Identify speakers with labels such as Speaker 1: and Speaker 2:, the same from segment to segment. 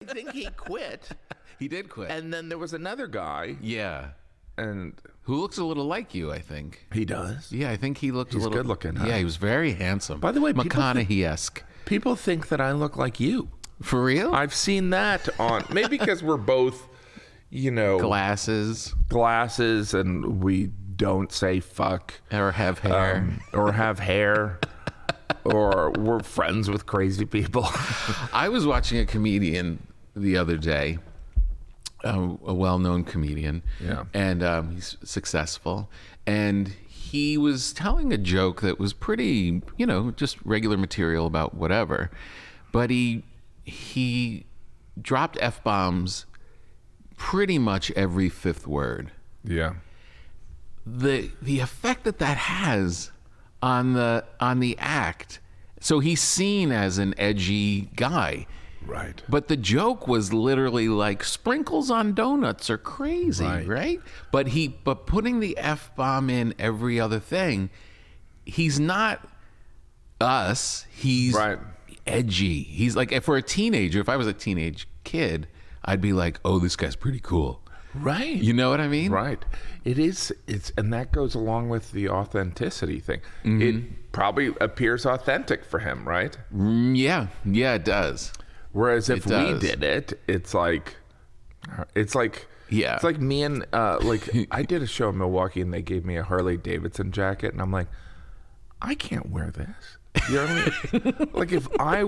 Speaker 1: I think he quit.
Speaker 2: He did quit.
Speaker 1: And then there was another guy.
Speaker 2: Yeah.
Speaker 1: And
Speaker 2: who looks a little like you, I think.
Speaker 1: He does.
Speaker 2: Yeah, I think he looked
Speaker 1: He's
Speaker 2: a little
Speaker 1: good looking, huh?
Speaker 2: Yeah, he was very handsome.
Speaker 1: By the way,
Speaker 2: McConaughey-esque.
Speaker 1: People think that I look like you.
Speaker 2: For real?
Speaker 1: I've seen that on maybe because we're both,
Speaker 2: glasses,
Speaker 1: and we don't say fuck
Speaker 2: or have hair,
Speaker 1: or we're friends with crazy people.
Speaker 2: I was watching a comedian the other day, a well-known comedian, and he's successful, and he was telling a joke that was pretty, just regular material about whatever, but he dropped F-bombs pretty much every fifth word.
Speaker 1: Yeah.
Speaker 2: The effect that has on the act. So he's seen as an edgy guy.
Speaker 1: Right.
Speaker 2: But the joke was literally like sprinkles on donuts are crazy, right? But putting the F-bomb in every other thing, he's not us. He's edgy. He's like, if I was a teenage kid, I'd be like, oh, this guy's pretty cool.
Speaker 1: Right.
Speaker 2: You know what I mean?
Speaker 1: Right. And that goes along with the authenticity thing. Mm-hmm. It probably appears authentic for him, right?
Speaker 2: Yeah, it does.
Speaker 1: Whereas if we did it, it's like me and I did a show in Milwaukee and they gave me a Harley Davidson jacket and I'm like, I can't wear this. You know what I mean? Like if I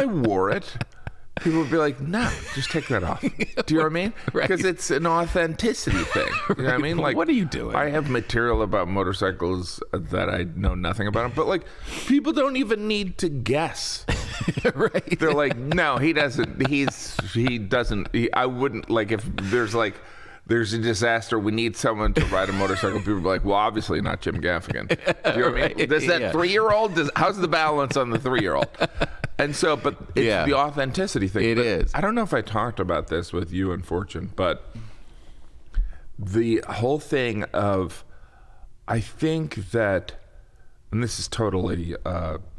Speaker 1: wore it, people would be like, no, just take that off. Do you know what I mean? Because it's an authenticity thing. You know what I mean? Like,
Speaker 2: what are you doing?
Speaker 1: I have material about motorcycles that I know nothing about them, but like, people don't even need to guess.
Speaker 2: Right.
Speaker 1: They're like, no, he doesn't. I wouldn't, like, if there's a disaster, we need someone to ride a motorcycle. People be like, well, obviously not Jim Gaffigan. Do you know what I mean? Does that 3-year-old, how's the balance on the 3-year-old? And so, but it's the authenticity thing.
Speaker 2: It is.
Speaker 1: I don't know if I talked about this with you and Fortune, but the whole thing of, I think that, and this is totally,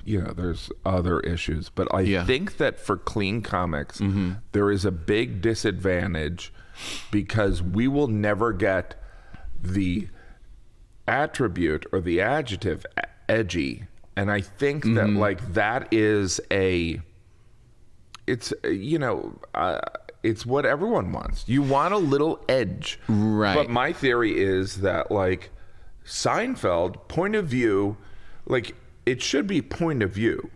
Speaker 1: there's other issues, but I think that for clean comics, there is a big disadvantage because we will never get the attribute or the adjective edgy. And I think that like that is it's what everyone wants. You want a little edge.
Speaker 2: Right.
Speaker 1: But my theory is that like Seinfeld, point of view, like it should be point of view.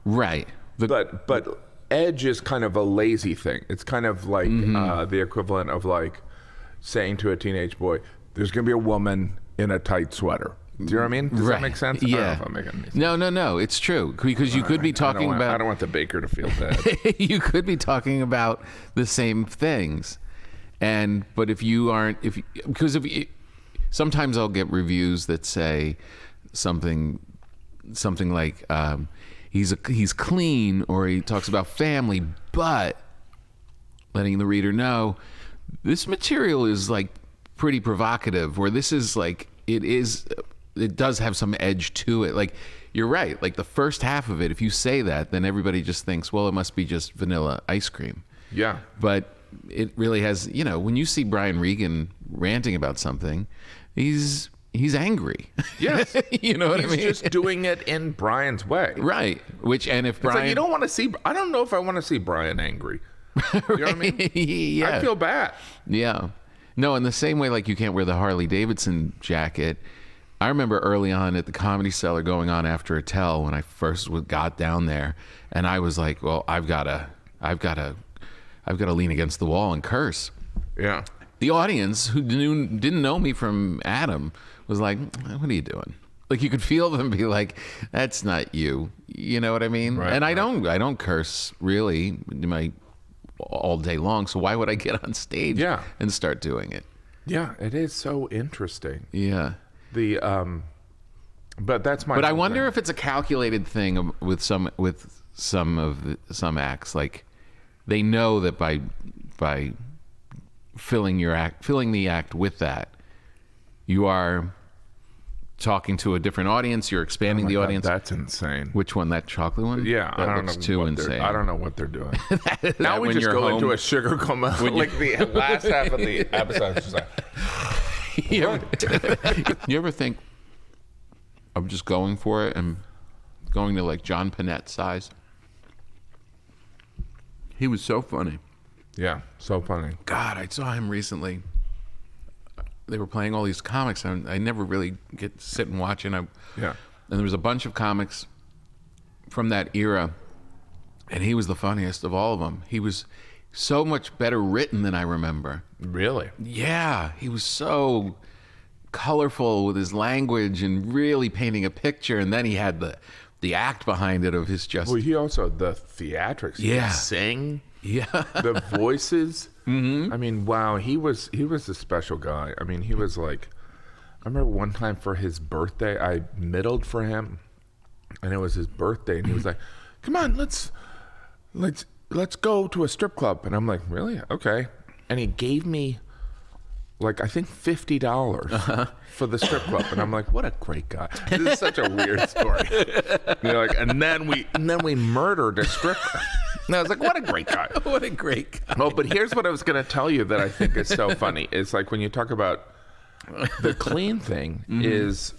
Speaker 2: Right.
Speaker 1: But edge is kind of a lazy thing. It's kind of like the equivalent of like saying to a teenage boy, there's going to be a woman in a tight sweater. Do you know what I mean? Does that make sense?
Speaker 2: Yeah.
Speaker 1: I don't know if I'm making any sense.
Speaker 2: No. It's true because you could be talking about.
Speaker 1: I don't want the baker to feel bad.
Speaker 2: You could be talking about the same things, but if you aren't, sometimes I'll get reviews that say something like he's clean, or he talks about family, but letting the reader know this material is like pretty provocative, or this is like it does have some edge to it. Like, you're right. Like the first half of it, if you say that, then everybody just thinks, well, it must be just vanilla ice cream.
Speaker 1: Yeah.
Speaker 2: But it really has, when you see Brian Regan ranting about something, he's angry.
Speaker 1: Yes.
Speaker 2: You know what I mean?
Speaker 1: He's just doing it in Brian's way.
Speaker 2: Right. If Brian...
Speaker 1: like you don't want to see... I don't know if I want to see Brian angry. You know what I mean?
Speaker 2: Yeah.
Speaker 1: I feel bad.
Speaker 2: Yeah. No, in the same way, like you can't wear the Harley Davidson jacket. I remember early on at the Comedy Cellar going on after a tell when I first got down there, and I was like, well, I've got to lean against the wall and curse.
Speaker 1: Yeah.
Speaker 2: The audience, who didn't know me from Adam, was like, what are you doing? Like, you could feel them be like, that's not you. You know what I mean?
Speaker 1: Right,
Speaker 2: and I don't curse really all day long, so why would I get on stage and start doing it?
Speaker 1: Yeah, it is so interesting.
Speaker 2: Yeah.
Speaker 1: But that's my.
Speaker 2: But I wonder if it's a calculated thing with some acts. Like, they know that by filling the act with that, you are talking to a different audience. You're expanding the audience.
Speaker 1: That's insane.
Speaker 2: Which one? That chocolate one?
Speaker 1: Yeah,
Speaker 2: that
Speaker 1: I don't
Speaker 2: looks
Speaker 1: know.
Speaker 2: too insane.
Speaker 1: I don't know what they're doing.
Speaker 2: That
Speaker 1: Now we
Speaker 2: when
Speaker 1: just
Speaker 2: you're
Speaker 1: go
Speaker 2: home,
Speaker 1: into a sugar coma. Like the last half of the episode is just like.
Speaker 2: You ever think of just going for it and going to like John Pinette size? He was so funny.
Speaker 1: Yeah, so funny.
Speaker 2: God, I saw him recently. They were playing all these comics, and I never really get to sit and watch. And there was a bunch of comics from that era, and he was the funniest of all of them. He was so much better written than I remember.
Speaker 1: Really?
Speaker 2: Yeah, he was so colorful with his language and really painting a picture. And then he had the act behind it of his just.
Speaker 1: Well, he also the theatrics. He
Speaker 2: Yeah.
Speaker 1: could sing.
Speaker 2: Yeah.
Speaker 1: The voices. I mean, wow, he was a special guy. I mean, he was like, I remember one time for his birthday, I middled for him, and it was his birthday, and he was like, "Come on, let's go to a strip club." And I'm like, "Really? Okay." And he gave me, like, I think $50 for the strip club, and I'm like, "What a great guy!" This is such a weird story. Like, and then we murdered a stripper. And I was like, "What a great guy!"
Speaker 2: What a great guy.
Speaker 1: Oh, but here's what I was going to tell you that I think is so funny. It's like when you talk about the clean thing is,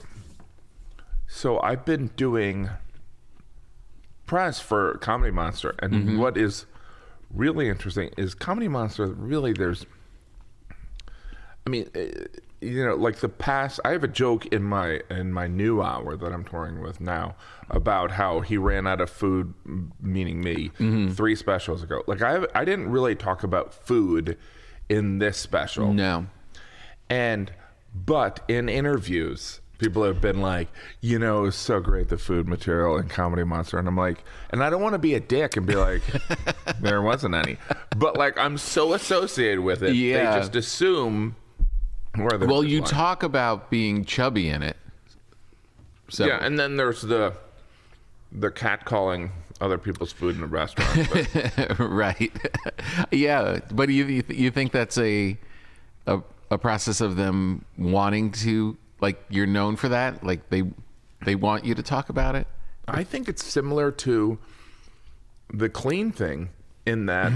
Speaker 1: so I've been doing press for Comedy Monster, and what is really interesting is Comedy Monster, really there's, I mean, like the past, I have a joke in my new hour that I'm touring with now about how he ran out of food, meaning me, 3 specials ago. Like I didn't really talk about food in this special.
Speaker 2: No.
Speaker 1: But in interviews, people have been like, it was so great, the food material in Comedy Monster. And I'm like, and I don't want to be a dick and be like, there wasn't any. But like, I'm so associated with it.
Speaker 2: Yeah.
Speaker 1: They just assume where they're
Speaker 2: Well, you
Speaker 1: like,
Speaker 2: talk about being chubby in it. So
Speaker 1: yeah, and then there's the catcalling other people's food in a restaurant. But
Speaker 2: right. Yeah, but you think that's a process of them wanting to, like, you're known for that? Like they want you to talk about it?
Speaker 1: I think it's similar to the clean thing in that,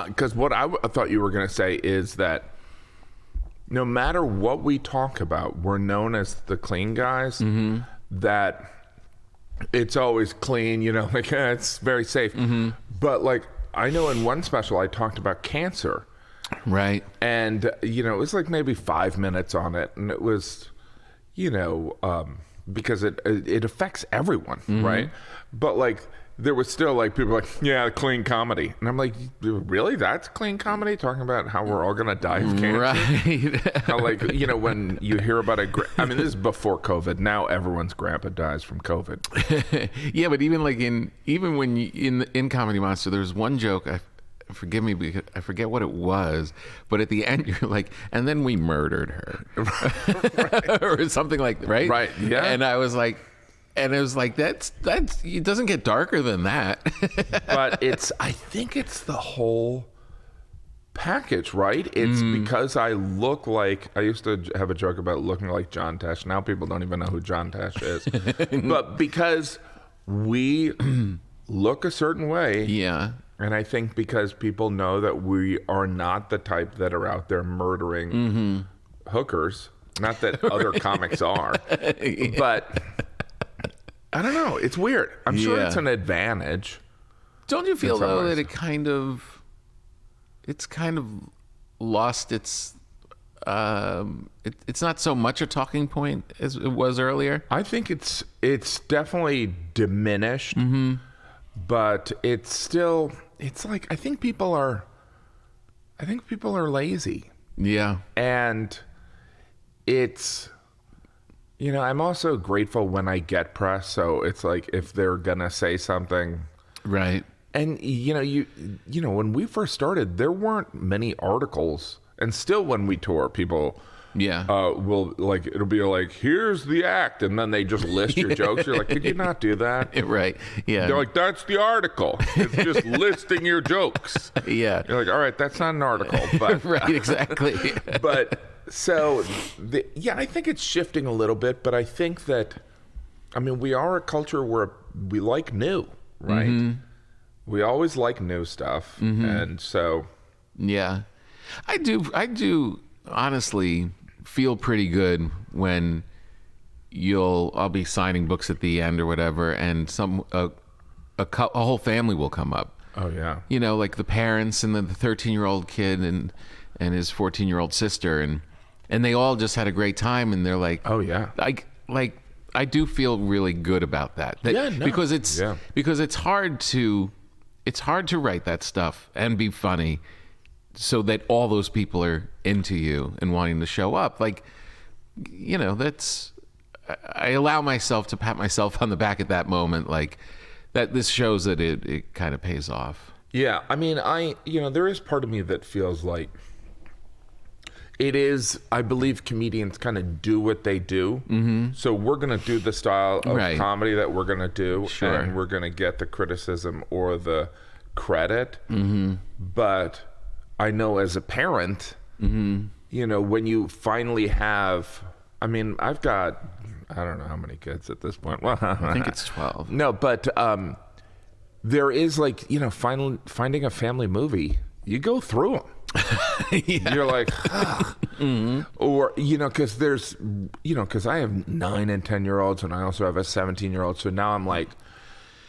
Speaker 1: because what I thought you were going to say is that no matter what we talk about, we're known as the clean guys, that it's always clean, like it's very safe. But like, I know in one special I talked about cancer.
Speaker 2: Right.
Speaker 1: And, it was like maybe 5 minutes on it. And it was, because it affects everyone, right? But like, there was still like people like, yeah, clean comedy. And I'm like, really? That's clean comedy? Talking about how we're all going to die of cancer?
Speaker 2: Right.
Speaker 1: How like, when you hear about I mean, this is before COVID. Now everyone's grandpa dies from COVID.
Speaker 2: Yeah, but even like when you, in Comedy Monster, there's one joke, forgive me because I forget what it was, but at the end you're like, and then we murdered her. Or something like, right?
Speaker 1: Right, yeah.
Speaker 2: And I was like, and it was like, that's it doesn't get darker than that.
Speaker 1: But I think it's the whole package, right? It's because I look like, I used to have a joke about looking like John Tesh. Now people don't even know who John Tesh is. But because we look a certain way.
Speaker 2: Yeah.
Speaker 1: And I think because people know that we are not the type that are out there murdering hookers. Not that other comics are. But I don't know. It's weird. I'm sure it's an advantage.
Speaker 2: Don't you feel though
Speaker 1: ways.
Speaker 2: that it's kind of lost its it's not so much a talking point as it was earlier?
Speaker 1: I think it's definitely diminished, but it's still, it's like, I think people are lazy.
Speaker 2: Yeah.
Speaker 1: And it's, I'm also grateful when I get press. So it's like, if they're gonna say something,
Speaker 2: Right.
Speaker 1: and when we first started, there weren't many articles, and still when we tour, people will like, it'll be like, here's the act, and then they just list your jokes. You're like, could you not do that?
Speaker 2: Right. Yeah.
Speaker 1: They're like, that's the article. It's just listing your jokes.
Speaker 2: Yeah.
Speaker 1: You're like, all right, that's not an article, but
Speaker 2: Right, exactly.
Speaker 1: but So, I think it's shifting a little bit, but I think that, I mean, we are a culture where we like new, right? We always like new stuff, and so.
Speaker 2: Yeah, I do honestly feel pretty good when I'll be signing books at the end or whatever, and a whole family will come up.
Speaker 1: Oh yeah.
Speaker 2: You know, like the parents and the 13-year-old kid and his 14-year-old sister, and they all just had a great time, and they're like,
Speaker 1: oh yeah,
Speaker 2: like I do feel really good about that. Because it's hard to write that stuff and be funny so that all those people are into you and wanting to show up. Like, you know, I allow myself to pat myself on the back at that moment, like that this shows that it kind of pays off.
Speaker 1: Yeah, I mean, there is part of me that feels like it is, I believe comedians kind of do what they do. So we're going to do the style of comedy that we're going to do, and we're going to get the criticism or the credit. But I know as a parent, you know, when you finally have, I mean, I've got, I don't know how many kids at this point. Well,
Speaker 2: I think it's 12.
Speaker 1: No, but there is like, you know, finding a family movie, you go through them. You're like, or, you know, because I have 9 and 10-year-olds, and I also have a 17-year-old. So now I'm like,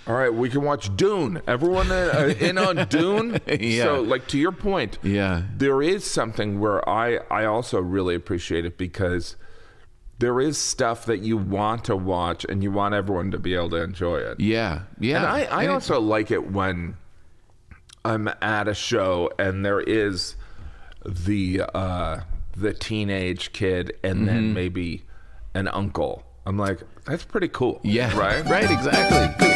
Speaker 1: all right, we can watch Dune. Everyone in on Dune?
Speaker 2: Yeah.
Speaker 1: So, like, to your point, there is something where I also really appreciate it, because there is stuff that you want to watch and you want everyone to be able to enjoy it.
Speaker 2: Yeah, yeah.
Speaker 1: And I also like it when I'm at a show and there is the teenage kid and then maybe an uncle. I'm like, that's pretty cool.
Speaker 2: Yeah.
Speaker 1: Right?
Speaker 2: Right, exactly.